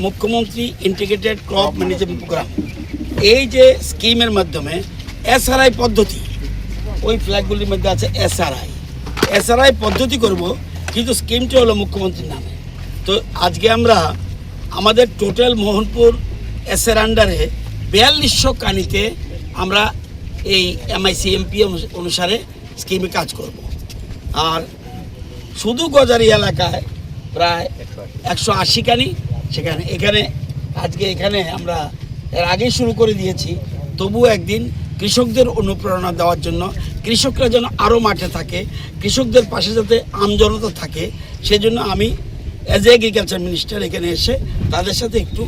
মুখ্যমন্ত্রী integrated crop management programme, এই যে স্কিমের মাধ্যমে এসআরআই পদ্ধতি, ওই ফ্ল্যাগগুলির মধ্যে আছে এসআরআই পদ্ধতি করব, কিন্তু স্কিমটি হলো মুখ্যমন্ত্রীর নামে। তো আজকে আমরা আমাদের টোটাল মোহনপুর এসের আন্ডারে 4200 কানিতে আমরা এই MICMP অনুসারে স্কিমে কাজ করব। আর শুধু গজারি এলাকায় প্রায় 180 কানি, এখানে আজকে এখানে আমরা এর আগেই শুরু করে দিয়েছি। তবুও একদিন কৃষকদের অনুপ্রেরণা দেওয়ার জন্য, কৃষকরা যেন আরও মাঠে থাকে, কৃষকদের পাশে যাতে আমজনতা থাকে, সেজন্য আমি অ্যাজ এ এগ্রিকালচার মিনিস্টার এখানে এসে তাদের সাথে একটু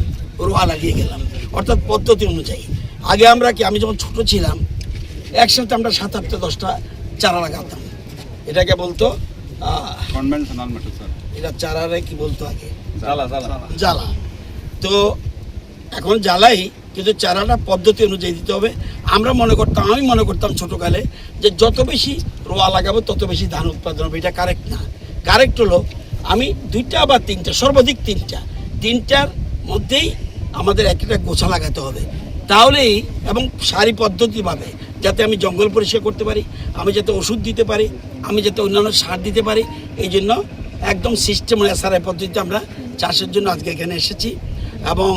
রোয়া লাগিয়ে গেলাম, অর্থাৎ পদ্ধতি অনুযায়ী। আগে আমরা আমি যখন ছোট ছিলাম একসাথে আমরা 7-8-10টা চারা লাগাতাম, এটাকে বলতো কনভেনশনাল মেথড স্যার। এটা চারারে কি বলতো আগে? জ্বালা। তো এখন জ্বালাই, কিন্তু চারাটা পদ্ধতি অনুযায়ী দিতে হবে। আমি মনে করতাম ছোটোকালে যে যত বেশি রোয়া লাগাবো তত বেশি ধান উৎপাদন হবে। এটা কারেক্ট না। কারেক্ট হলো আমি 2টা বা 3টা, সর্বাধিক 3টার মধ্যেই আমাদের একটা গোছা লাগাতে হবে, তাহলেই, এবং সারি পদ্ধতিভাবে, যাতে আমি জঙ্গল পরিষ্কার করতে পারি, আমি যাতে ওষুধ দিতে পারি, আমি যাতে অন্যান্য সার দিতে পারি। এই জন্য একদম সিস্টেম এসআরআই পদ্ধতিতে আমরা চাষের জন্য আজকে এখানে এসেছি। এবং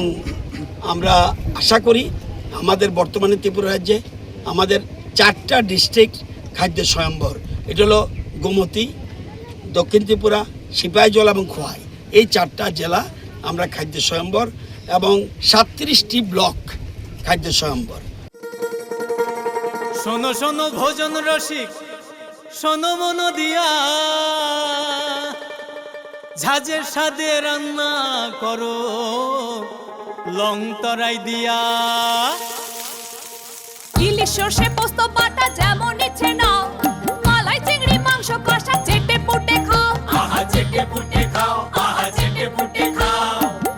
আমরা আশা করি আমাদের বর্তমানে ত্রিপুরা রাজ্যে আমাদের 4টা ডিস্ট্রিক্ট খাদ্য স্বয়ম্বর, এটা হলো গোমতী, দক্ষিণ ত্রিপুরা, সিপাহীজলা এবং খোয়াই, এই 4টা জেলা আমরা খাদ্য স্বয়ম্বর, এবং 37টি ব্লক খাদ্য স্বয়ম্বর। শোনো শোনো ভোজন রসিক, শোনো মন দিয়া, ঝাঁঝের স্বাদে রান্না করো লং তরাই দিয়া। ইলিশ সর্ষে পোস্ত বাটা যেমন ইচ্ছে নাও, মালাই চিংড়ি মাংস কষা চেটে পুটে খাও, আহা চেটে পুটে খাও, আহা চেটে পুটে খাও।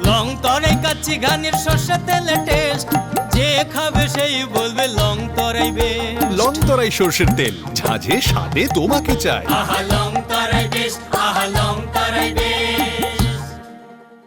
লং তরাই কাচ্চি ঘানির সর্ষে তেলে টেস্ট, যে খাবে সেই বলবে লং তরাই বেশ। লং তরাই সর্ষের তেল, ঝাঁঝে স্বাদে তোমাকে চাই। আহা লং তরাই বেশ, আহা লং তরাই বেশ।